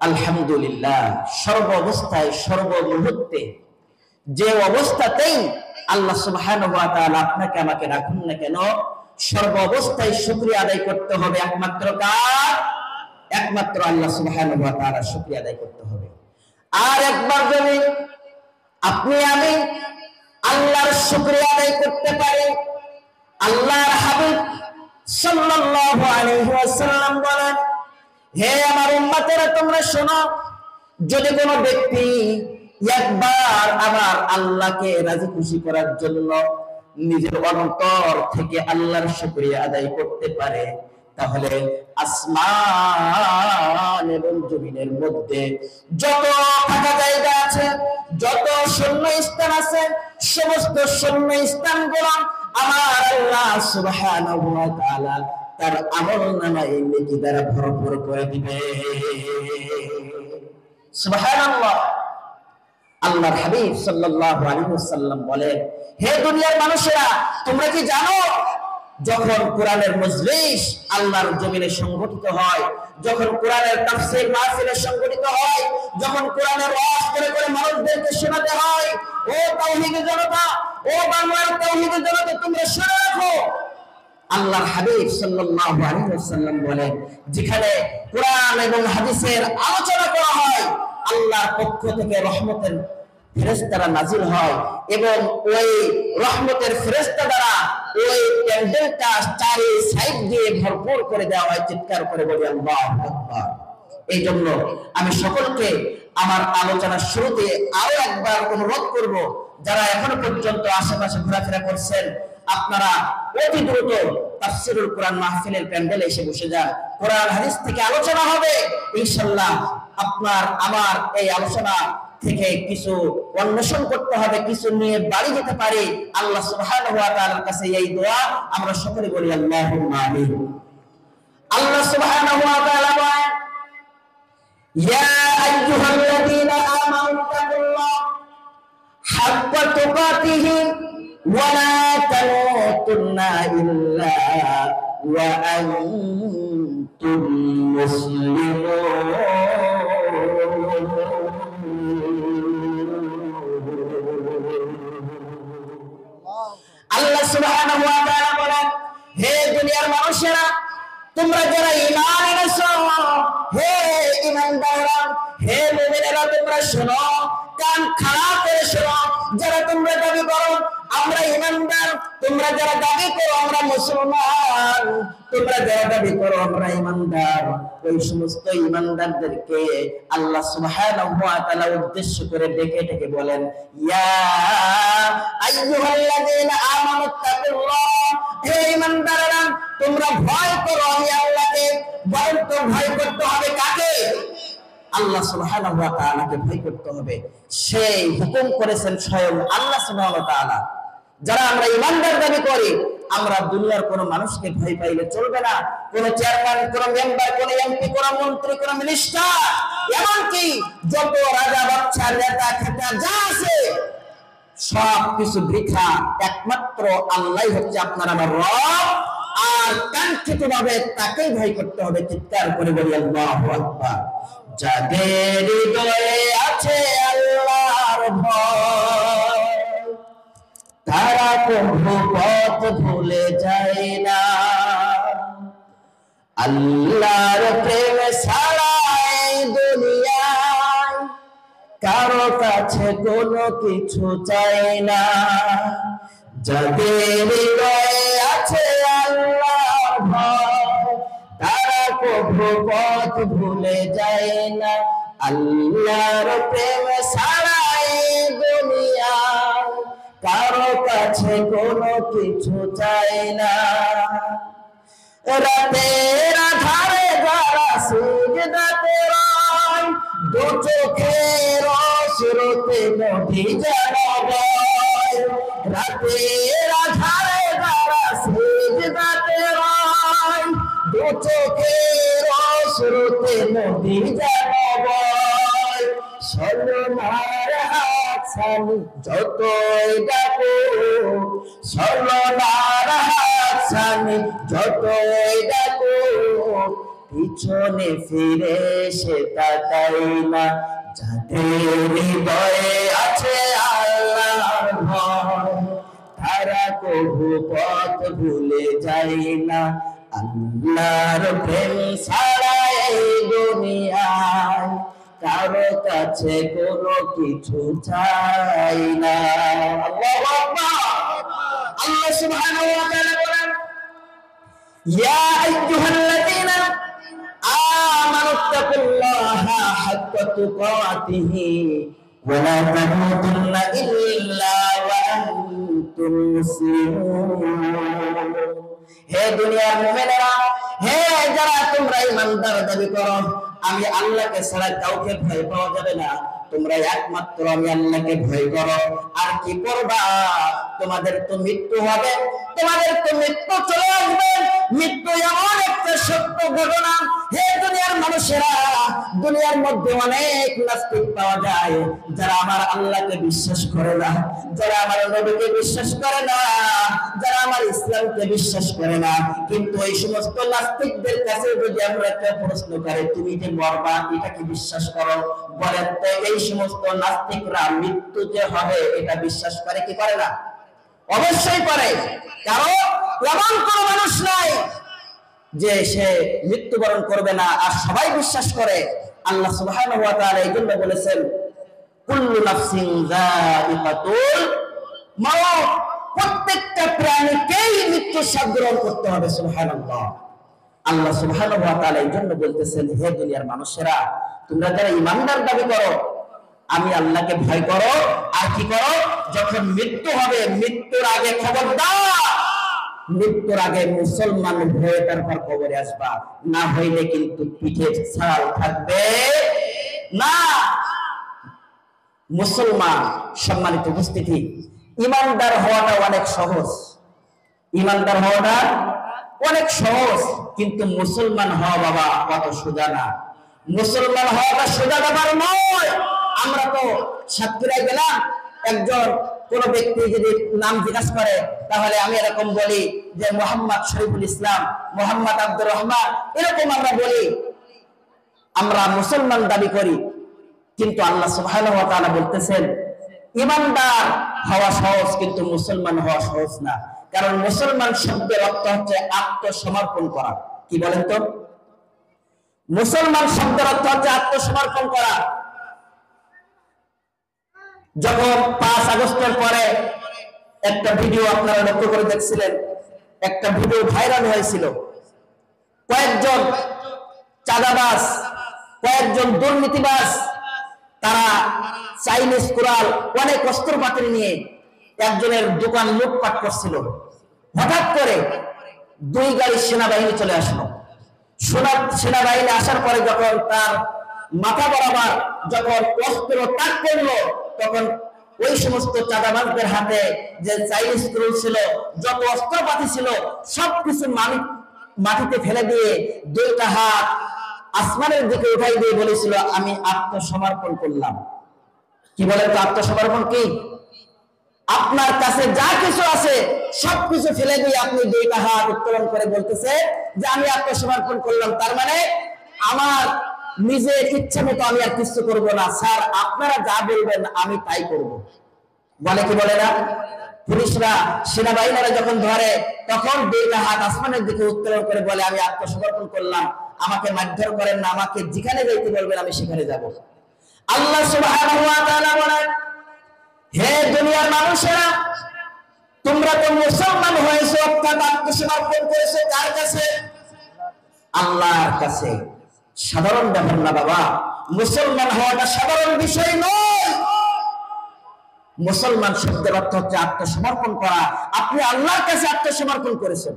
আলহামদুলিল্লাহ, সর্ব অবস্থায় সর্ব মুহূর্তে যে অবস্থাতেই আল্লাহ সুবহানাহু ওয়া তাআলা আপনাকে আমাকে রাখুন না কেন, সর্ব অবস্থায় শুকরিয়া আদায় করতে হবে একমাত্র কার? একমাত্র আল্লাহ সুবহানাহু ওয়া তাআলা শুকরিয়া আদায় করতে হবে। আর একবার যদি আপনি আমি আল্লাহর শুকরিয়া আদায় করতে পারি, আল্লাহর হাবিব সাল্লাল্লাহু আলাইহি ওয়াসাল্লাম বলেন, হে আমার উম্মতেরা তোমরা শোনো, যদি কোনো ব্যক্তি একবার আমার আল্লাহকে রাজি খুশি করার জন্য নিজের অন্তর থেকে আল্লাহর শুকরিয়া আদায় করতে পারে, তাহলে আসমান এবং জমিনের মধ্যে যত ফাঁকা জায়গা আছে, যত শূন্য স্থান আছে, সমস্ত শূন্য স্থানগুলো আমার আল্লাহ সুবহানাহু ওয়া তাআলা তার আমলনামায় নেকি দ্বারা ভরপুর করে দিবে। সুবহানাল্লাহ। আল্লাহর হাবিব সাল্লাল্লাহু আলাইহি ওয়াসাল্লাম বলেন, হে দুনিয়ার মানুষেরা, তোমরা কি জানো যখন কোরআনের মজলিস আল্লাহর জমিনে সংগঠিত হয়, যখন কোরআনের তাফসীর মাহফিলে সংগঠিত হয়, যখন কোরআনের ওয়াজ করে করে মানুষদেরকে শোনাতে হয়, ও তাওহীদের জনতা, ও বাংলার তাওহীদের জনতা, তোমরা শুনে রাখো, আল্লাহর হাবিব সাল্লাল্লাহু আলাইহি ওয়াসাল্লাম বলেন, যেখানে কোরআন এবং হাদিসের আলোচনা করা হয়, আল্লাহর পক্ষ থেকে রহমতের ফেরেশতারা নাজিল হয় এবং ওই রহমতের ফেরেশতা দ্বারা ওই প্যান্ডেলটা চারি সাইড দিয়ে ভরপুর করে দেওয়া হয়। চিৎকার করে বলি আল্লাহু আকবার। এই জন্য আমি সকলকে আমার আলোচনার শুরুতে আরো একবার অনুরোধ করব, যারা এখনো পর্যন্ত আশেপাশে ঘোরাফেরা করছেন, আপনারা অতি দ্রুত তাফসীরুল কোরআন মাহফিলের প্যান্ডেলে এসে বসে যান। কোরআন হাদিস থেকে আলোচনা হবে, ইনশাআল্লাহ আপনার আমার এই আলোচনা থেকে কিছু অন্বেষণ করতে হবে, কিছু নিয়ে বাড়ি যেতে পারে। আল্লাহ সুবহানাহু ওয়া তাআলার কাছে এই দোয়া আমরা সকলে বলি, আল্লাহুম্মা আমিন। আল্লাহ সুবহানাহু ওয়া তাআলা বলেন, ইয়া আইয়ুহাল্লাযীনা আমানু তাকুল্লাহ হাক্কা তুকাতিহি ওয়া লা তামুতুন্না ইল্লা ওয়া আনতুম মুসলিমুন। আল্লাহ সুবহানাহু ওয়া তাআলা বলেন, হে দুনিয়ার মানুষেরা, তোমরা যারা ঈমান এনেছো, হে ঈমানদাররা, হে মুমিনেরা, তোমরা শোনো, কান খাড়া করে শোনো। যারা তোমরা দাবি করো আমরা ঈমানদার, তোমরা যারা দাবি করো আমরা মুসলমান, তোমরা যারা দাবি করো আমরা ঈমানদার, ওই সমস্ত ঈমানদারদেরকে আল্লাহ সুবহানাহু ওয়া তাআলা উদ্দেশ্য করে ডেকে ডেকে বলেন, ইয়া আইয়ুহাল্লাযীনা আমানু তাকুল্লাহ, হে ঈমানদাররা, তোমরা ভয় করো আমি আল্লাহকে। বলেন তো ভয় করতে হবে কাকে? আল্লাহ সুবহানাহু ওয়া তাআলাকে ভয় করতে হবে। সেই হুকুম করেছেন স্বয়ং আল্লাহ সুবহানাহু ওয়া তাআলা। যারা আমরা ঈমানদার দাবি করি, আমরা দুনিয়ার কোন মানুষকে ভয় পাইলে চলবে না। কোন চেয়ারম্যান, কোন মেম্বার, কোন এমপি, কোন মন্ত্রী, কোন মিনিস্টার, এমনকি যত রাজা বাদশা নেতা খেতা যা আছে সব কিছু বৃথা। একমাত্র আল্লাহই হচ্ছে আপনার আমার রব, আর কাঙ্ক্ষিতভাবে তাকেই ভয় করতে হবে। চিৎকার করে বলি আল্লাহু আকবার। যাদের হৃদয়ে আছে আল্লাহর ভয়, তারা কখনো পথ ভুলে যায় না। আল্লাহর প্রেম ছাড়া এই দুনিয়ায় কারো কাছে কোনো কিছু চাই না। যাদের হৃদয়ে আছে আল্লাহর ভয়, তারা কখনো পথ ভুলে যায় না। আল্লাহর প্রেম ছাড়া এই দুনিয়ায় কারো কাছে কোনো কিছু চাই না। রাতের আধারে যারা সিজদাতে রয়, দু চোখের অশ্রুতে নদী যেন বয়। রাতের আধারে যারা সিজদাতে রয়, দু চোখের অশ্রুতে নদী যেন বয়। সলনার হাসানি যতই ডাকো, সলনার হাসানি যতই ডাকো, পিছনে ফিরে সে তাকায় না। যাদের হৃদয়ে আছে আল্লাহর ভয়, তারা কবু পথ ভুলে যায় না। আল্লাহর প্রেম ছাড়া এই দুনিয়ায় কারো কাছে কোনো কিছু চাই না। আল্লাহু আকবার। আল্লাহ সুবহানাহু ওয়া তাআলা বলেন, ইয়া আইয়ুহাল্লাযীনা আমানুত্তাকুল্লাহা হাক্কা তুকাতিহি ওয়া লা তামুতুন্না ইল্লা ওয়া আনতুম মুসলিমুন। হে দুনিয়ার মুমিনেরা, হে যারা তোমরা ঈমানদার দাবি করো, আমি আল্লাহকে ছাড়া কাউকে ভয় পাওয়া যাবে না, তোমরা একমাত্র আমি আল্লাহকে ভয় করো। আর কি করবা? তোমাদের তো মৃত্যু হবে, তোমাদের তো মৃত্যু চলে আসবে। মৃত্যু এমন একটা সত্য ঘটনা। হে দুনিয়ার মানুষেরা, দুনিয়ার মধ্যে অনেক নাস্তিক পাওয়া যায় যারা আমার আল্লাহকে বিশ্বাস করে না, যারা আমার নবীকে বিশ্বাস করে না, যারা আমার ইসলামকে বিশ্বাস করে না। কিন্তু এই সমস্ত নাস্তিকদের কাছে যদি আমরা একটা প্রশ্ন করি, তুমি যে মরবা এটা কি বিশ্বাস করো? বলেন তো এই সমস্ত নাস্তিকরা মৃত্যু যে হবে এটা বিশ্বাস করে কি করে না? অবশ্যই করে। কারণ এমন কোন মানুষ নাই যে সে মৃত্যুবরণ করবে না। আর সবাই বিশ্বাস করে। আল্লাহ সুবহানাহু ওয়া তাআলা এইজন্য বলেছেন, কুল্লু নাফসিন যায়িকাতুল মাউত, প্রত্যেকটা প্রাণীকেই মৃত্যু স্বাদ গ্রহণ করতে হবে। সুবহানাল্লাহ। আল্লাহ সুবহানাহু ওয়া তাআলা এইজন্য বলতেছেন, হে দুনিয়ার মানুষেরা, তোমরা যারা ঈমানদার দাবি করো, আমি আল্লাহকে ভয় করো। আর কি করো? যখন মৃত্যু হবে, মৃত্যুর আগে খবরদার, মৃত্যুর আগে মুসলমান হয়ে তারপর কবরে আসবা, না হইলে কিন্তু পিঠে ছাল থাকবে না। মুসলমান, সম্মানিত উপস্থিতি, ঈমানদার হওয়াটা অনেক সহজ, ঈমানদার হওয়াটা অনেক সহজ, কিন্তু মুসলমান হওয়া বাবা কত সোজা না। মুসলমান হওয়াটা সোজা ব্যাপার নয়। আমরা তো সাতক্ষীরায় গেলাম, একজন কোন ব্যক্তি যদি নাম জিজ্ঞাসা করে, তাহলে আমি এরকম বলি যে মোহাম্মদ শরীফুল ইসলাম, মোহাম্মদ আব্দুর রহমান, এরকম আমরা বলি। আমরা মুসলমান দাবি করি, কিন্তু আল্লাহ সুবহানাহু ওয়া তাআলা বলতেছেন, ঈমানদার হওয়া সহজ, কিন্তু মুসলমান হওয়া সহজ না। কারণ মুসলমান শব্দের অর্থ হচ্ছে আত্মসমর্পণ করা। কি বলেন তো? মুসলমান শব্দের অর্থ হচ্ছে আত্মসমর্পণ করা। যখন 5 আগস্টের পরে একটা ভিডিও আপনারা লক্ষ্য করে দেখছিলেন, একটা ভিডিও ভাইরাল হয়েছিল। কয়েকজন চাঁদাবাজ, কয়েকজন দুর্নীতিবাজ, তারা চাইনিজ কুড়াল, অনেক অস্ত্রপাতি নিয়ে একজনের দোকান লুটপাট করছিল। হঠাৎ করে 2 গাড়ি সেনাবাহিনী চলে আসলো। সেনাবাহিনী আসার পরে যখন তার মাথা বরাবর যখন অস্ত্র তাক করলো, তখন ওই সমস্ত চাঁদাবাজদের হাতে যে চাইনিজ কুড়াল ছিল, যত অস্ত্রপাতি ছিল, সবকিছু মাটিতে ফেলে দিয়ে 2টা হাত আসমানের দিকে উঠাই দিয়ে বলেছিল, আমি আত্মসমর্পণ করলাম। কি বলেন তো আত্মসমর্পণ কি? আপনার কাছে যা কিছু আছে সবকিছু ফেলে দিয়ে আপনি 2টা হাত উত্তোলন করে বলতেছে যে আমি আত্মসমর্পণ করলাম। তার মানে আমার নিজের ইচ্ছা মতো আমি আর কিছু করবো না, স্যার আপনারা যা বলবেন আমি তাই করব। বলে কি বলে না? পুলিশরা, সেনাবাহিনীরা যখন ধরে, তখন 2টা হাত আসমানের দিকে উত্তোলন করে বলে, আমি আত্মসমর্পণ করলাম, আমাকে মারধর করেন না, আমাকে যেখানে যাইতে বলবেন আমি সেখানে যাব। আল্লাহ সুবহানাহু ওয়া তাআলা বলেন, হে দুনিয়ার মানুষেরা, তোমরা তো মুসলমান হয়েছো, অর্থাৎ আত্মসমর্পণ করেছো কার কাছে? আল্লাহর কাছে। সাধারণ ব্যাপার না বাবা, মুসলমান হওয়াটা সাধারণ বিষয় নয়। মুসলমান শব্দের অর্থ হচ্ছে আত্মসমর্পণ করা। আপনি আল্লাহর কাছে আত্মসমর্পণ করেছেন,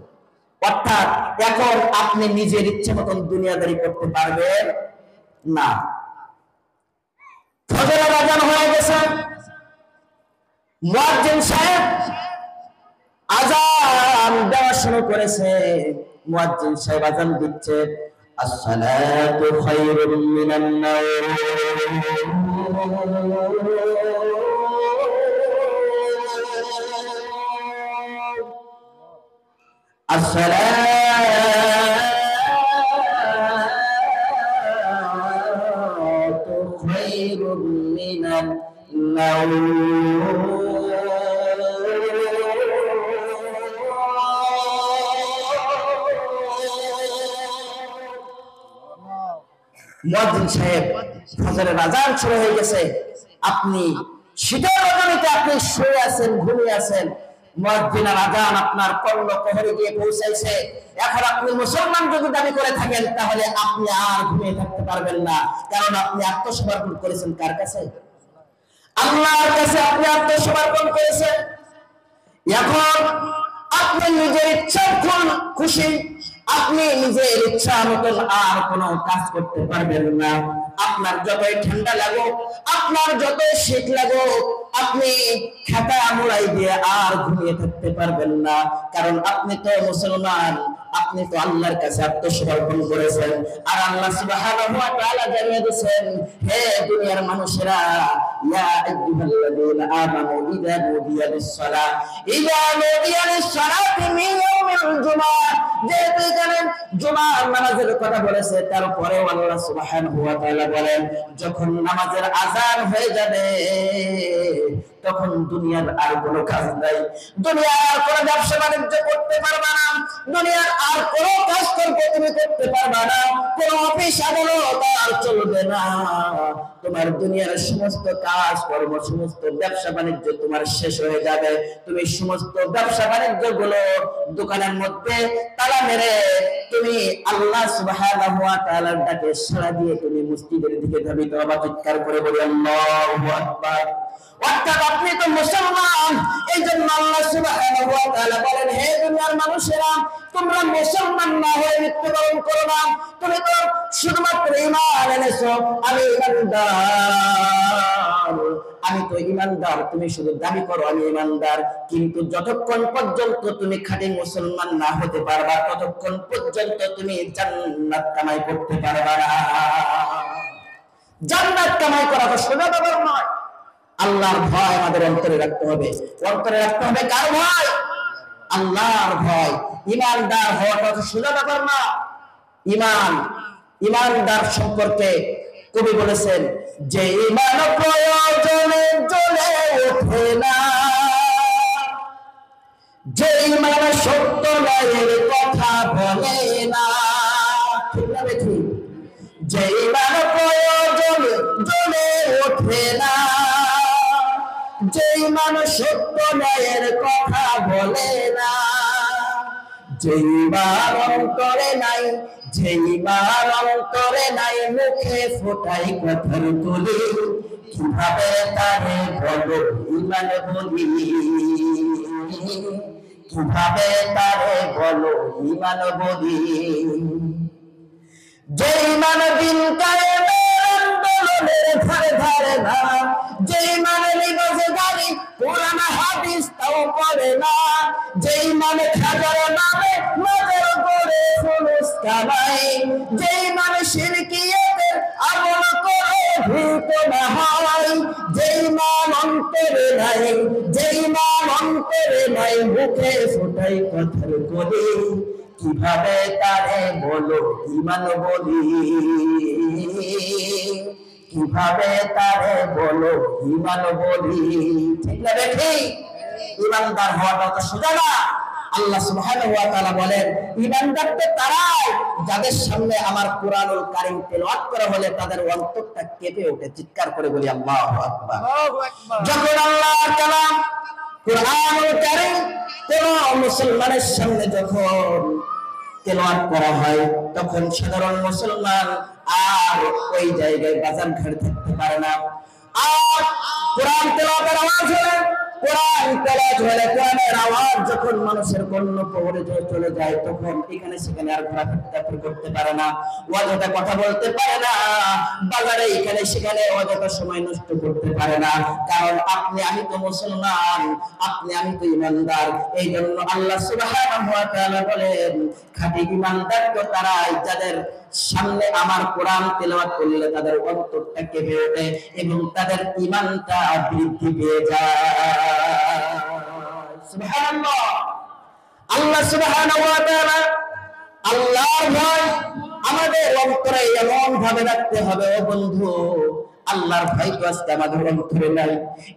অর্থাৎ এখন আপনি নিজের ইচ্ছে মতন দুনিয়াদারি করতে পারবেন না। ফজরের আযান হয়ে গেছে, মুয়াজ্জিন সাহেব আযান দেওয়া শুরু করেছে। মুয়াজ্জিন সাহেব আযান দিচ্ছে, আসসালাতু খায়রুম মিনান নাওম, আসসালাতু খায়রুম মিনান নাওম। মুয়াজ্জিন সাহেব ফজরের আযান শুরু হয়ে গেছে, আপনি শীতের রজনীতে আপনি শুয়ে আছেন, ঘুমিয়ে আছেন, মুয়াজ্জিনের আযান আপনার কর্ণকুহরে গিয়ে পৌঁছাইছে। এখন আপনি মুসলমান যদি দাবি করে থাকেন তাহলে আপনি আর ঘুমিয়ে থাকতে পারবেন না, কারণ আপনি আত্মসমর্পণ করেছেন কার কাছে? আল্লাহর কাছে আপনি আত্মসমর্পণ করেছেন। এখন আপনি নিজের ইচ্ছা খুশি, আপনি নিজের ইচ্ছা মতন আর কোনো কাজ করতে পারবেন না। আপনার যতই ঠান্ডা লাগুক, আপনার যতই শীত লাগুক, আপনি খাতা মুড়াই দিয়ে আর ঘুমিয়ে থাকতে পারবেন না, কারণ আপনি তো মুসলমান, আপনি তো আল্লাহর কাছে আত্মসমর্পণ করেছেন। আর আল্লাহ সুবহানাহু ওয়া তাআলা জানিয়ে দিয়েছেন, হে দুনিয়ার মানুষেরা, ইয়া আইয়ুহাল্লাযীনা আমানু ইযা নুদিয়া লিস-সালাতি মিন ইয়াউমিল জুমআহ, যেহেতু এখানে জুমার নামাজের কথা বলেছে, তারপরেও আল্লাহ সুবহানাহু ওয়া তাআলা বলেন, যখন নামাজের আযান হয়ে যাবে তখন দুনিয়ার আর কোনো কাজ নাই, দুনিয়ার আর কোনো ব্যবসা বাণিজ্য করতে পারবা না, দুনিয়ার আর কোনো কাজ তুমি করতে পারবা না, কোনো অফিস আদালত আর চলবে না। তোমার দুনিয়ার সমস্ত কাজ কর্ম, সমস্ত ব্যবসা বাণিজ্য তোমার শেষ হয়ে যাবে। তুমি সমস্ত ব্যবসা বাণিজ্য গুলো দোকানের মধ্যে তালা মেরে তুমি আল্লাহ সুবহানাহু ওয়া তাআলার ডাকে সাড়া দিয়ে তুমি মসজিদের দিকে ধাবিত হবা। চিৎকার করে বলি আল্লাহু আকবার। অর্থাৎ আপনি তো মুসলমান, এই জন্য আল্লাহ সুবহানাহু ওয়া তাআলা বলেন, হে দুনিয়ার মানুষেরা, তোমরা মুসলমান না হয়ে মৃত্যুবরণ করো না। তুমি তো শুধুমাত্র ঈমান এনেছো, আমি ঈমানদার, আমি তো ঈমানদার, তুমি শুধু দাবি করো আমি ঈমানদার, কিন্তু যতক্ষণ পর্যন্ত তুমি খাঁটি মুসলমান না হতে পারবা ততক্ষণ পর্যন্ত তুমি জান্নাত কামাই করতে পারবা না। জান্নাত কামাই করা তো সোজা ব্যাপার নয়। আল্লাহর ভয় আমাদের অন্তরে রাখতে হবে। অন্তরে রাখতে হবে কার ভয়? আল্লাহর ভয়। ঈমানদার হওয়াটা তো সোজা ব্যাপার না। ঈমানদার সম্পর্কে কবি বলেছেন যে ঈমান প্রয়োজনে জ্বলে ওঠে না, যে ঈমান সত্য নয়ের কথা বলে না। ঠিক না দেখি? যে ঈমান প্রয়োজনে জ্বলে ওঠে না, যে ঈমান সত্য নয়ের কথা বলে না, যে ঈমান অন্তরে নাই, যে ঈমান অন্তরে নাই, মুখে ফোটাই কথার তুলি, কিভাবে তারে বলো ঈমান বলি, কিভাবে তারে বলো ঈমান বলি। যে ঈমান দিন কায়েমের আন্দোলনের ধারে ধারে না, যে ঈমান লিবাসে গাড়ি কোরআন হাদিস তাও পড়ে না, যে ঈমান খাজার নামে নজর করে ফুলুস কামাই, যে ঈমান শিরকিয়াতের আমল করে ভীত না হয়, যে ঈমান অন্তরে নাই, যে ঈমান অন্তরে নাই, মুখে ফোটাই কথার কলি, কিভাবে তারে বলো ঈমান বলি, কিভাবে তারে বলো ঈমান বলি। ঠিক না দেখি? ঈমানদার হওয়াটা তো সোজা না। আল্লাহ সুবহানাহু ওয়া তাআলা বলেন, ঈমানদার তো তারাই যাদের সামনে আমার কোরআনুল কারীম তেলাওয়াত করা হলে তাদের অন্তরটা কেঁপে ওঠে। চিৎকার করে বলি আল্লাহু আকবার। যখন আল্লাহর কালাম কোরআনুল কারীম কোন মুসলমানের সামনে যখন তেলাওয়াত করা হয় তখন সাধারণ মুসলমান আর ওই জায়গায় বাজার ঘাট থাকতে পারে না। আর কোরআন তেলাওয়াতের আওয়াজ হলে, কোরআন তেলাওয়াত হলে, কোরআনের আওয়াজ যখন মানুষের কর্ণকুহরে চলে যায় তখন এখানে সেখানে আর ঘোরাফেরা করতে পারে না, অযথা কথা বলতে পারে না, বাজারে এখানে সেখানে অযথা সময় নষ্ট করতে পারে না, কারণ আপনি আমি তো মুসলমান, আপনি আমি তো ঈমানদার। এই জন্য আল্লাহ সুবহানাহু ওয়া তাআলা বলেন, খাঁটি ঈমানদার তো তারাই যাদের সামনে আমার কোরআন তেলাওয়াত করলে তাদের অন্তরটা কেঁপে ওঠে এবং তাদের ঈমানটা বৃদ্ধি পেয়ে যায়। সুবহানাল্লাহ। আল্লাহ সুবহানাহু ওয়া তাআলা, আল্লাহর ভয় আমাদের অন্তরে এমন ভাবে রাখতে হবে। ও বন্ধু, আল্লাহর ভয় তো আজকে আমাদের অন্তরে নাই।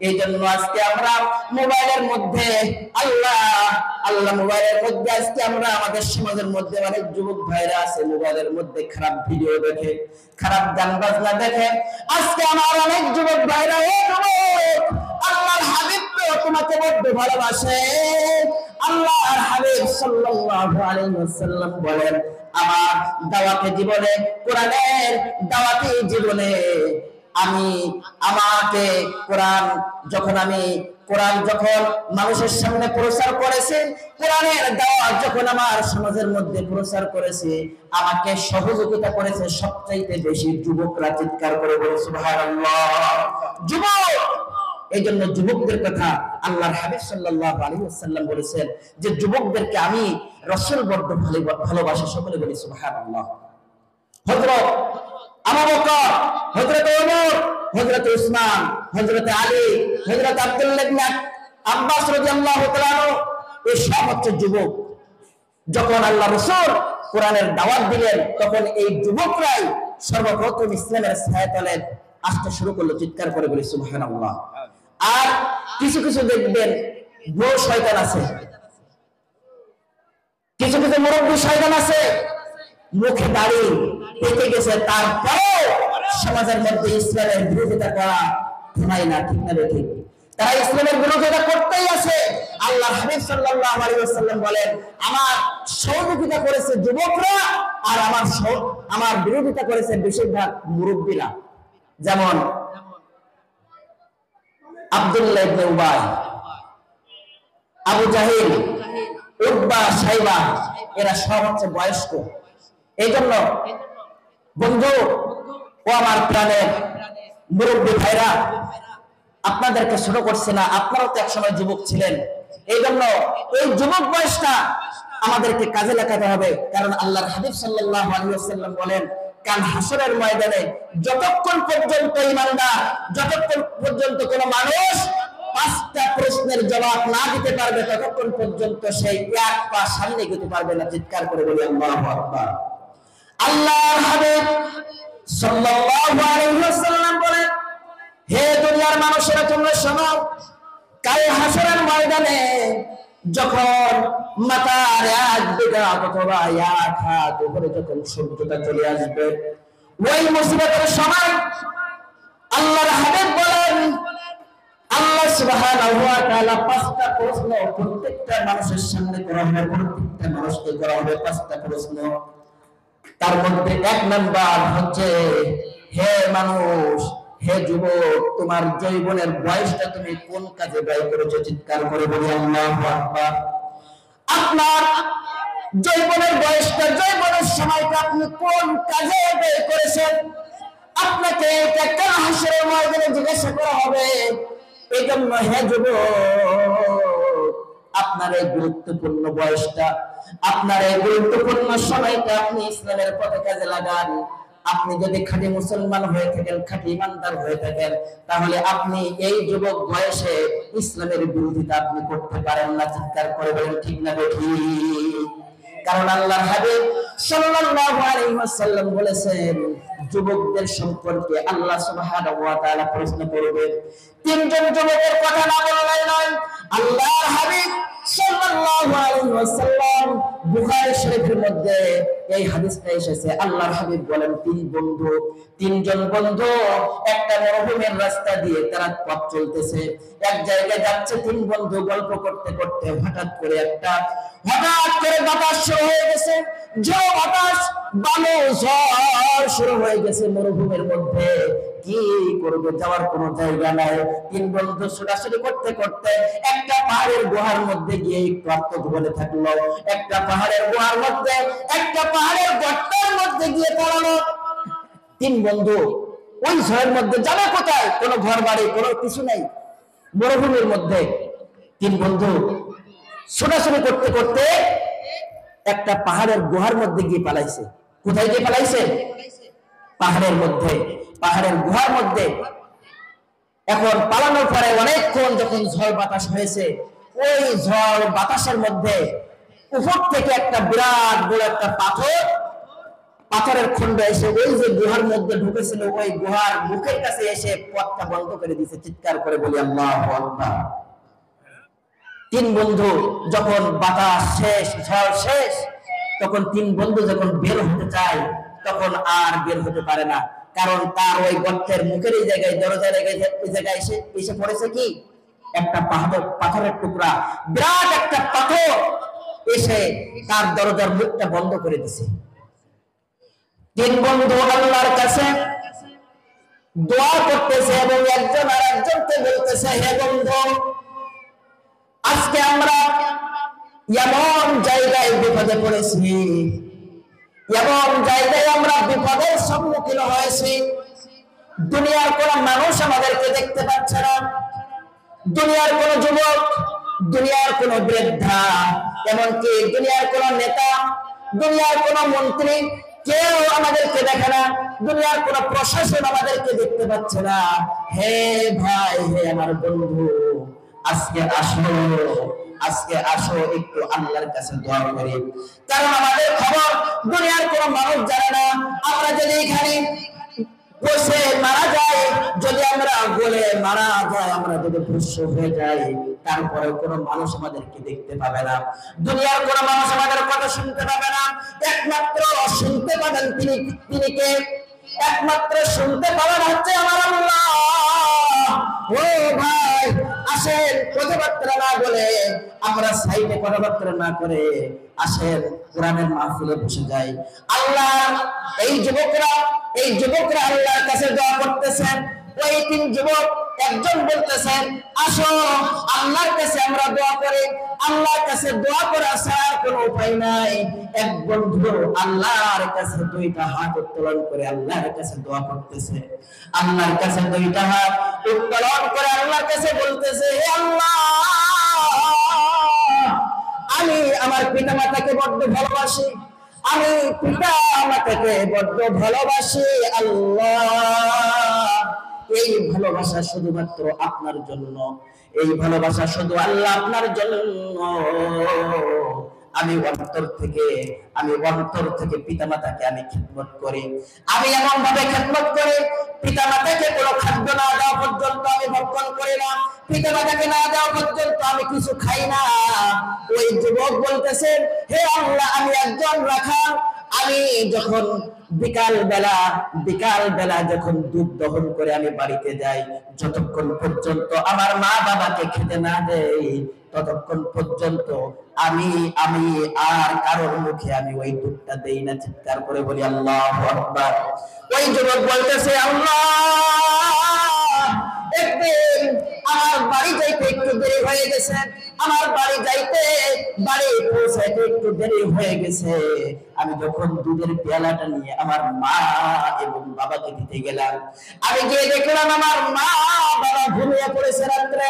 এই জন্য আজকে আমরা মোবাইলের মধ্যে আল্লাহ মোবাইলের মধ্যে আজকে আমরা আমাদের সমাজের মধ্যে অনেক যুবক ভাইরা আছে মোবাইলের মধ্যে খারাপ ভিডিও দেখে, খারাপ গান বাজনা দেখে। আজকে আমার অনেক যুবক ভাইরা আল্লাহর হাবিব তো তোমাকে বড্ড ভালোবাসে। আল্লাহর হাবিব সাল্লাল্লাহু আলাইহি ওয়াসাল্লাম বলেন, আমার দাওয়াতে জীবনে, কোরআনের দাওয়াতে জীবনে আমাকে কোরআন যখন মানুষের সামনে প্রচার করেছে, কোরআনের দাওয়াত যখন আমার সমাজের মধ্যে প্রচার করেছে, আমাকে সহযোগিতা করেছে সবচাইতে বেশি যুবকরা। চিৎকার করে বলে সুবহানাল্লাহ। যুবক, এই জন্য যুবকদের কথা আল্লাহর হাবিব সাল্লাল্লাহু আলাইহি ওয়াসাল্লাম বলেছেন যে যুবকদেরকে আমি রাসূল বড্ড ভালোবাসি। সকলে বলি সুবহানাল্লাহ। হযরত আবু বকর, হযরত ওমর, হযরত উসমান, হযরত আলী, হযরত আব্দুল্লাহ ইবনে আব্বাস রাদিয়াল্লাহু তাআলা এই সব হচ্ছে যুবক। যখন আল্লাহ রাসূল কোরআনের দাওয়াত দিলেন তখন এই যুবকরাই সর্বপ্রথম ইসলামের ছায়াতলে আসতে শুরু করলো। চিৎকার করে বলি সুবহানাল্লাহ। আর কিছু কিছু দেখবেন বড় শয়তান আছে, কিছু কিছু মুরব্বী শয়তান আছে, মুখে দাড়ি পেকে গেছে, তারপরেও সমাজের মধ্যে ইসলামের বিরোধিতা করা থামায় না। ঠিক না ঠিক? তারা ইসলামের বিরোধিতা করতেই আছে। আল্লাহর হাবিব সাল্লাল্লাহু আলাইহি ওয়াসাল্লাম বলেন, আমার সহযোগিতা করেছে যুবকরা আর আমার বিরোধিতা করেছে বেশিরভাগ মুরব্বীরা। যেমন আব্দুল্লাহ ইবনে উবাই, আবু জাহিল, উতবা, সাইবা, এরা সব হচ্ছে বয়স্ক। এই জন্য বন্ধু ও আমার প্রাণের মুরব্বী ভাইরা, আপনাদেরকে ছোট করছে না, আপনারাও তো একসময় যুবক ছিলেন। এই জন্য এই যুবক বয়সটা আমাদেরকে কাজে লাগাতে হবে। কারণ আল্লাহর হাবিব সাল্লাল্লাহু আলাইহি ওয়াসাল্লাম বলেন, কাল হাসরের ময়দানে যতক্ষণ পর্যন্ত ঈমানদার, যতক্ষণ পর্যন্ত কোন মানুষ 5টা প্রশ্নের জবাব না দিতে পারবে ততক্ষণ পর্যন্ত সেই এক পা সামনে এগোতে পারবে না। চিৎকার করে বলি আল্লাহু আকবার। আল্লাহর হাবিব সাল্লাল্লাহু আলাইহি ওয়াসাল্লাম বলেন, হে দুনিয়ার মানুষেরা তোমরা শোনো, কাল হাসরের ময়দানে যখন মাথার এক বিঘা অথবা এক হাত উপরে যখন সূর্যটা চলে আসবে, ওই মুসিবতের সময় আল্লাহর হাবিব বলেন, আল্লাহ সুবহানাহু ওয়া তাআলা 5টা প্রশ্ন প্রত্যেকটা মানুষের সামনে করা হবে, প্রত্যেকটা মানুষকে করা হবে 5টা প্রশ্ন। তার মধ্যে 1 নাম্বার হচ্ছে, হে মানুষ, হে যুবক, তোমার যৌবনের বয়সটা তুমি কোন কাজে ব্যয় করেছো? চিৎকার করে বলি আল্লাহু আকবার। আপনার যৌবনের বয়সটা, যৌবনের সময়টা আপনি কোন কাজে ব্যয় করেছেন? আপনাকে এটা কাল হাসরের ময়দানে জিজ্ঞাসা করা হবে। এই জন্য হে যুবক, আপনার এই গুরুত্বপূর্ণ বয়সটা, আপনার এই গুরুত্বপূর্ণ সময়টা আপনি ইসলামের পথে কাজে লাগান। আপনি যদি খাঁটি মুসলমান হয়ে থাকেন, খাঁটি ইমানদার হয়ে থাকেন, তাহলে আপনি এই যুবক বয়সে ইসলামের বিরোধিতা আপনি করতে পারেন না। চিৎকার করে বলেন ঠিক না ঠিক? কারণ আল্লাহর হাবিব সাল্লাল্লাহু আলাইহি ওয়াসাল্লাম বলেছেন, যুবকদের সম্পর্কে আল্লাহ সুবহানাহু ওয়া তাআলা প্রশ্ন করবেন। 3জন যুবকের কথা না বললেই নয়। আল্লাহর হাবিব সাল্লাল্লাহু আলাইহি ওয়াসাল্লাম বুখারী শরীফের মধ্যে এই হাদিসটা এসেছে। আল্লাহর হাবিব বলেন, 3জন বন্ধু একটা মরুভূমির রাস্তা দিয়ে তারা পথ চলতেছে, এক জায়গায় যাচ্ছে। 3 বন্ধু গল্প করতে করতে হঠাৎ করে বাতাস শুরু হয়ে গেছে, ঝড় বাতাস, বালু ঝড় শুরু হয়ে গেছে মরুভূমির মধ্যে। কি করবে, যাওয়ার কোনো জায়গা নাই। 3 বন্ধু ছোটাছুটি করতে করতে একটা পাহাড়ের গুহার মধ্যে গিয়ে একটু আত্মগোপনে থাকলো। একটা পাহাড়ের গুহার মধ্যে, একটা পাহাড়ের গর্তের মধ্যে গিয়ে পড়ালো। 3 বন্ধু ওই ঝড়ের মধ্যে যাবে কোথায়? কোনো ঘর বাড়ি, কোনো কিছু নাই, মরুভূমির মধ্যে। 3 বন্ধু ছোটাছুটি করতে করতে একটা পাহাড়ের গুহার মধ্যে গিয়ে পালাইছে। কোথায় গিয়ে পালাইছে? পাহাড়ের মধ্যে, পাহাড়ের গুহার মধ্যে। এখন পালানোর পরে অনেকক্ষণ যখন ঝড় বাতাস হয়েছে, ওই ঝড় বাতাসের মধ্যে উপর থেকে একটা বিরাট বড় একটা পাথর পাথরের খন্ড এসে ওই যে গুহার মধ্যে ঢুকেছিল ওই গুহার মুখের কাছে এসে পথটা বন্ধ করে দিয়েছে। চিৎকার করে বলি আল্লাহু আকবার। তিন বন্ধু যখন বাতাস শেষ, ঝড় শেষ, তখন তিন বন্ধু যখন বের হতে চায় তখন আর বের হতে পারে না, কারণ তার ওই গর্তের মুখের এই জায়গায় দরজার এই জায়গায় এসে পড়েছে কি একটা পাথরের টুকরা, বিরাট একটা পাথর এসে তার দরজার মুখটা বন্ধ করে দিছে। তিন বন্ধু আল্লাহর কাছে দোয়া করতেছে এবং একজন আর একজনকে বলতেছে, হে বন্ধু, আজকে আমরা এমন জায়গায় বিপদে পড়েছি, এমন জায়গায় আমরা বিপদের সম্মুখীন হয়েছি, দুনিয়ার কোন মানুষ আমাদেরকে দেখতে পাচ্ছে না, দুনিয়ার কোন যুবক, দুনিয়ার কোন বৃদ্ধা, এমনকি দুনিয়ার কোন নেতা, দুনিয়ার কোন মন্ত্রী কেউ আমাদেরকে দেখে না, দুনিয়ার কোন প্রশাসন আমাদেরকে দেখতে পাচ্ছে না। হে ভাই, হে আমার বন্ধু, আজকে আসো একটু আল্লাহর কাছে দোয়া করি, কারণ আমাদের খবর দুনিয়ার কোন মানুষ জানে না। আমরা যদি এখানে বসে মারা যায়, যদি আমরা বলে মারা যায়, আমরা যদি ভস্ম হয়ে যাই, তারপরে কোনো মানুষ আমাদেরকে দেখতে পাবে না, দুনিয়ার কোনো মানুষ আমাদের কথা শুনতে পাবে না। একমাত্র শুনতে পাবেন তিনি কে? একমাত্র শুনতে পাবেন হচ্ছে আমার আল্লাহ। ও ভাই, আসেন কথাবার্তা না বলে, আমরা সাইডে কথাবার্তা না করে আসেন কোরআনের মাহফিলে বসে যাই। আল্লাহ এই যুবকরা আল্লাহর কাছে দোয়া করতেছেন। ওই তিন যুবক একজন বলতেছেন, আসো আল্লাহর কাছে আমরা দোয়া করি, আল্লাহর কাছে দোয়া করা ছাড়া কোনো উপায় নাই। এক বন্ধু আল্লাহর কাছে দুইটা হাত উত্তোলন করে আল্লাহর কাছে দোয়া করতেছে, আল্লাহর কাছে দুইটা হাত উত্তোলন করে আল্লাহর কাছে বলতেছে, হে আল্লাহ, আমি আমার পিতা মাতাকে বড্ড ভালোবাসি, আমি পিতা মাতাকে বড্ড ভালোবাসি আল্লাহ। এই ভালোবাসা শুধুমাত্র আপনার জন্য, এই ভালোবাসা শুধু আল্লাহ আপনার জন্য। আমি অন্তর থেকে পিতামাতাকে আমি খিদমত করি, আমি এমন ভাবে খিদমত করি, পিতামাতাকে কোনো খাদ্য না দেওয়া পর্যন্ত আমি ভক্ষণ করি না, পিতামাতাকে না দেওয়া পর্যন্ত আমি কিছু খাই না। ওই যুবক বলতেছেন, হে আল্লাহ, আমি একজন রাখাল, আমি যখন বিকাল বেলা যখন দুধ দহন করে আমি বাড়িতে যাই, যতক্ষণ পর্যন্ত আমার মা বাবাকে খেতে না দেই, ততক্ষণ পর্যন্ত আমি আর কারোর মুখে আমি ওই দুধটা দেই না। চিৎকার করে বলি আল্লাহু আকবার। ওই যুবক বলতেছে, আল্লাহ, একদিন আমার বাড়ি যাইতে একটু দেরি হয়ে গেছে, বাড়ি পৌঁছাইতে একটু দেরি হয়ে গেছে। আমি যখন দুধের পেয়ালাটা নিয়ে আমার মা এবং বাবাকে দিতে গেলাম, আমি গিয়ে দেখলাম আমার মা বাবা ঘুমিয়ে পড়েছে রাত্রে।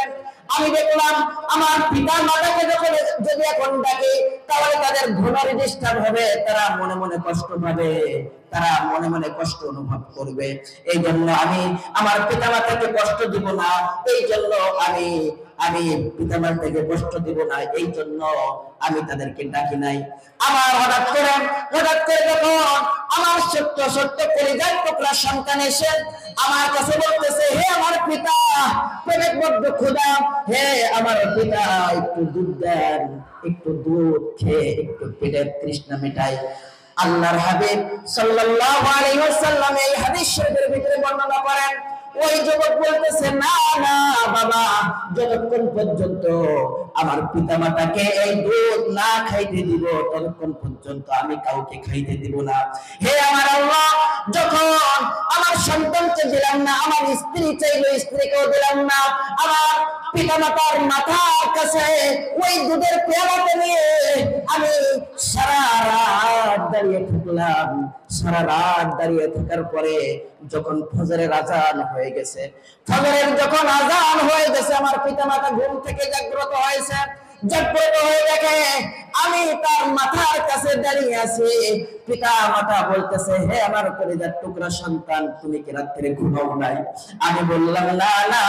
আমি দেখলাম আমার পিতা মাতাকে যখন যদি এখন ডাকে, তাহলে তাদের ঘুমের ডিস্টার্ব হবে, তারা মনে মনে কষ্ট পাবে, তারা মনে মনে কষ্ট অনুভব করবে। এই জন্য আমি আমার পিতা মাতাকে কষ্ট দিব না, এই জন্য আমি পিতা মাতাকে কষ্ট দিব না, এই জন্য আমি তাদেরকে ডাকি নাই। আমার হঠাৎ করে যখন আমার ছোট্ট কলিজার টুকরা সন্তান এসে আমার কাছে বলতেছে, হে আমার পিতা, পেটের বড্ড ক্ষুধা, হে আমার পিতা, একটু দুধ দেন, একটু দুধ খেয়ে একটু পেটের তৃষ্ণা মেটাই। আল্লাহর হাবিব সাল্লাল্লাহু আলাইহি ওয়াসাল্লাম এই হাদিস শরীফের ভিতরে বর্ণনা করেন, ওই যুবক বলতেছে, না না বাবা, যতক্ষণ পর্যন্ত আমার পিতামাতাকে এই দুধ না খাইতে দিব, ততক্ষণ পর্যন্ত আমি কাউকে খাইতে দিব না। হে আমার আল্লাহ, যখন আমার সন্তানকে দিলাম না, আমার স্ত্রী চাইলো, স্ত্রীকেও দিলাম না, আমার পিতামাতার মাথার কাছে ওই দুধের পেয়ালাটা নিয়ে আমি সারা রাত দাঁড়িয়ে থাকার পরে যখন ফজরের আজান হয়ে গেছে, আমার পিতামাতা ঘুম থেকে জাগ্রত হয়ে দেখে আমি তার মাথার কাছে দাঁড়িয়ে আছি, পিতা মাতা বলতেছে, হে আমার কলিজার টুকরা সন্তান, তুমি কি রাত্রে ঘুমাও নাই? আমি বললাম না না,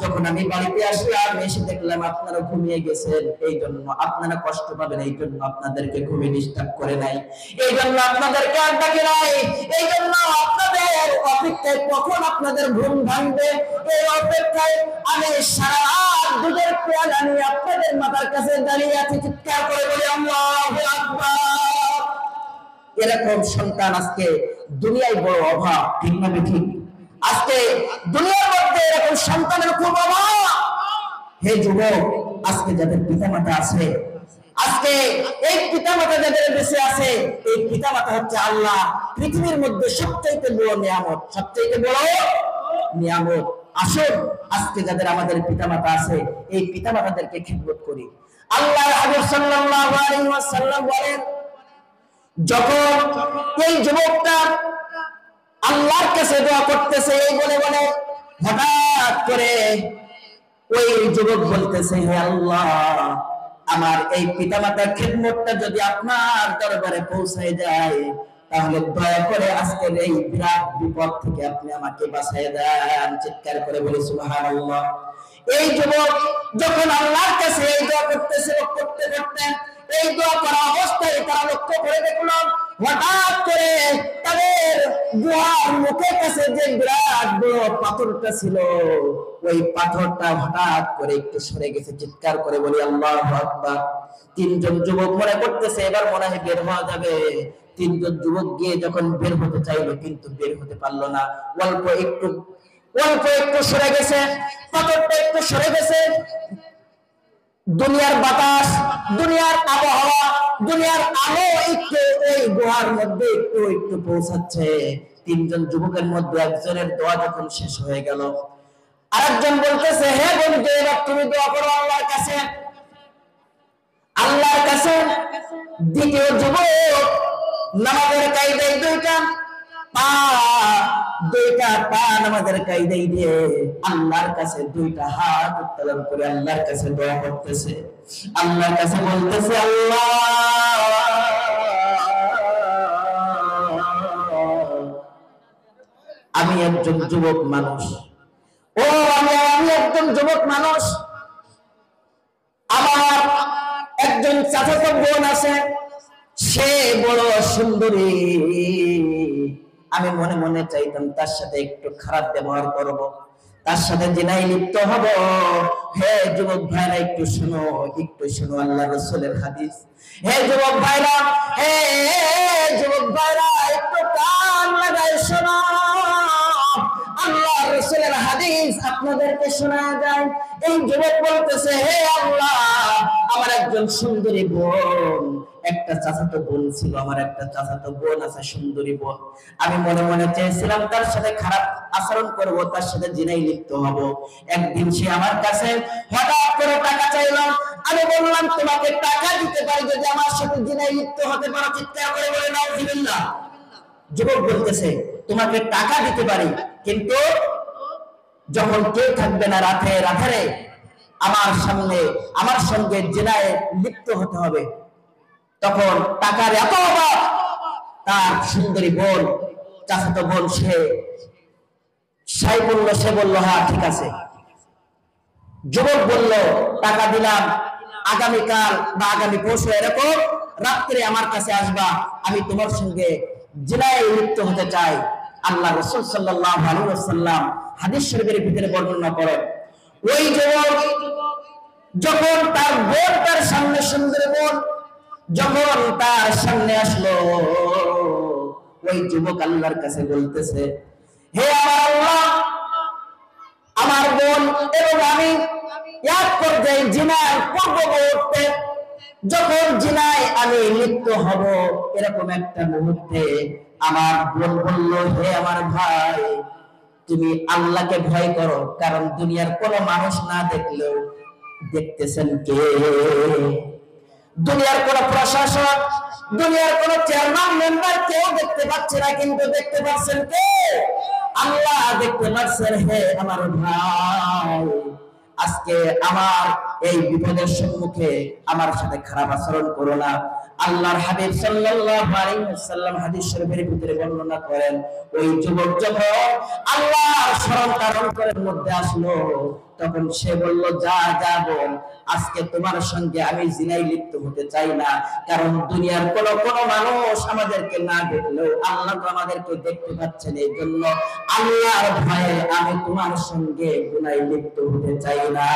যখন আমি বাড়িতে আসলাম এসে দেখলাম আপনারা ঘুমিয়ে গেছেন, এই জন্য আপনারা কষ্ট পাবেন, এই জন্য আপনাদেরকে ঘুমিয়ে ডিস্টার্ব করে নাই, এই জন্য আপনাদেরকে আর ডাকি নাই, এই জন্য আপনাদের অপেক্ষায় কখন আপনাদের ঘুম ভাঙবে এই অপেক্ষায় আমি সারা রাত দুধের পেয়ালা নিয়ে আপনাদের মাথার কাছে দাঁড়িয়ে আছি, চিৎকার করে বলি আল্লাহু আকবার। এরকম সন্তান আজকে দুনিয়ায় বড় অভাব, ঠিক না ঠিক? আজকে দুনিয়ার মধ্যে এরকম সন্তানের খুব অভাব। হে যুবক, আজকে যাদের পিতামাতা আছে, আজকে এই পিতামাতা যাদের বেঁচে আছে, এই পিতামাতা হচ্ছে আল্লাহ পৃথিবীর মধ্যে সবচাইতে বড় নিয়ামত, সবচাইতে বড় নিয়ামত। আসুন আজকে যাদের আমাদের পিতামাতা আছে, এই পিতামাতাদেরকে খিদমত করি। আল্লাহর হাবিব সাল্লাল্লাহু আলাইহি ওয়াসাল্লাম বলেন, যখন এই যুবকটা আল্লাহর কাছে দোয়া করতেছে এই বলে বলে, হঠাৎ করে ওই যুবক বলতেছে, হে আল্লাহ, আমার এই পিতামাতার খিদমতটা যদি আপনার দরবারে পৌঁছায় যায়, তাহলে দয়া করে আজকের এই বিরাট বিপদ থেকে আপনি আমাকে বাঁচিয়ে দেন। চিৎকার করে বলি সুবহানাল্লাহ। এই যুবক যখন আল্লাহর কাছে এই দোয়া করতেছে, করতে করতে এই দোয়া করা অবস্থায় তারা লক্ষ্য করে দেখলো, হঠাৎ করে তাদের গুহার মুখের কাছে যে বিরাট বড় পাথরটা ছিল, ওই পাথরটা হঠাৎ করে একটু সরে গেছে। চিৎকার করে বলি আল্লাহু আকবার। তিনজন যুবক মনে করতেছে এবার মনে হয় বের হওয়া যাবে। তিনজন যুবক গিয়ে যখন বের হতে চাইলো, কিন্তু বের হতে পারলো না। অল্প একটু সরে গেছে, পাথরটা একটু সরে গেছে। দুনিয়ার বাতাস, দুনিয়ার আবহাওয়া, দুনিয়ার আলো একটু ওই গুহার মধ্যে একটু একটু পৌঁছাচ্ছে। তিনজন যুবকের মধ্যে একজনের দোয়া যখন শেষ হয়ে গেল, আরেকজন বলতেছে, হে বন্ধু, এবার তুমি দোয়া করো আল্লাহর কাছে, আল্লাহর কাছে। দ্বিতীয় যুবক নামাজের কায়দায় দুইটা পা নামাজের কায়দায় দিয়ে আল্লাহর কাছে দুইটা হাত উত্তোলন করে আল্লাহর কাছে দোয়া করতেছে, আল্লাহর কাছে বলতেছে, আল্লাহ, আমি একজন যুবক মানুষ, আমি একজন যুবক মানুষ, আমার একজন চাচাতো বোন আছে, সে বড় সুন্দরী, আমি মনে মনে চাইতাম তার সাথে একটু খারাপ ব্যবহার করব, তার সাথে জিনায় লিপ্ত হব। হে যুবক ভাইরা, একটু শোনো আল্লাহ রাসূলের হাদিস। হে যুবক ভাইরা, একটু কান লাগায় শোনো, আল্লাহ রাসূলের হাদিস আপনাদেরকে শোনা যায়। এই যুবক বলতেছে, হে আল্লাহ, আমার একজন সুন্দরী বোন, একটা চাচাতো বোন ছিল, আমার একটা চাচাতো বোন আছে, সুন্দরী বোন। আমি মনে মনে চেয়েছিলাম তার সাথে খারাপ আচরণ করব, তার সাথে জিনায় লিপ্ত হব। একদিন সে আমার কাছে হঠাৎ করে টাকা চাইলো। আমি বললাম, তোমাকে টাকা দিতে পারি যদি আমার সাথে জিনায় লিপ্ত হতে পারো। চিৎকার করে বলে নাউযুবিল্লাহ। যুবক বলতেছে, তোমাকে টাকা দিতে পারি, কিন্তু যখন কেউ থাকবে না, রাতে রাধারে আমার সঙ্গে জিনায় লিপ্ত হতে হবে। তখন টাকার এত অভাব, তার সুন্দরী বোন, চাচাতো বোন, সে বলল, হ্যাঁ ঠিক আছে। যুবক বলল, টাকা দিলাম, আগামীকাল বা আগামী পরশু এরকম রাত্রে আমার কাছে আসবা, আমি তোমার সঙ্গে জিনায় লিপ্ত হতে চাই। আল্লাহ রাসূল সাল্লাল্লাহু আলাইহি ওয়াসাল্লাম হাদিস শরীফের ভিতরে বর্ণনা করেন, ওই যুবক যখন তার বোন, তার সামনে সুন্দরী বোন যখন তার সামনে আসলো, ওই যুবক আল্লাহর কাছে বলতেছে, হে আল্লাহ, আমার বোন এবং আমি এক পর্যায়ে জিনার পূর্ববর্তী, যখন জিনায় আমি লিপ্ত হব, এরকম একটা মুহূর্তে আমার বোন বলল, হে আমার ভাই, তুমি আল্লাহকে ভয় করো, কারণ দুনিয়ার কোন মানুষ না দেখলেও দেখতেছেন কে? দুনিয়ার কোন প্রশাসক, দুনিয়ার কোন চেয়ারম্যান, মেম্বার কেউ দেখতে পাচ্ছে না, কিন্তু দেখতে পাচ্ছেন কে? আল্লাহ দেখতে পাচ্ছেন। হে আমার ভাই, আজকে আমার এই বিপদের সম্মুখে আমার সাথে খারাপ আচরণ করো না। আল্লাহর হাবিব সাল্লাল্লাহু আলাইহি ওয়াসাল্লাম হাদিস শরীফের ভিতরে বর্ণনা করেন, ওই যুবক যখন আল্লাহর স্মরণ তার অন্তরের মধ্যে আসলো, তখন সে বলল, যা যা বোন, আজকে তোমার সঙ্গে আমি জিনায় লিপ্ত হতে চাই না, কারণ দুনিয়ার কোন মানুষ আমাদেরকে না দেখলেও আল্লাহ তো আমাদেরকে দেখতে পাচ্ছেন, এই জন্য আল্লাহর ভয়ে আমি তোমার সঙ্গে গুনায় লিপ্ত হতে চাই না।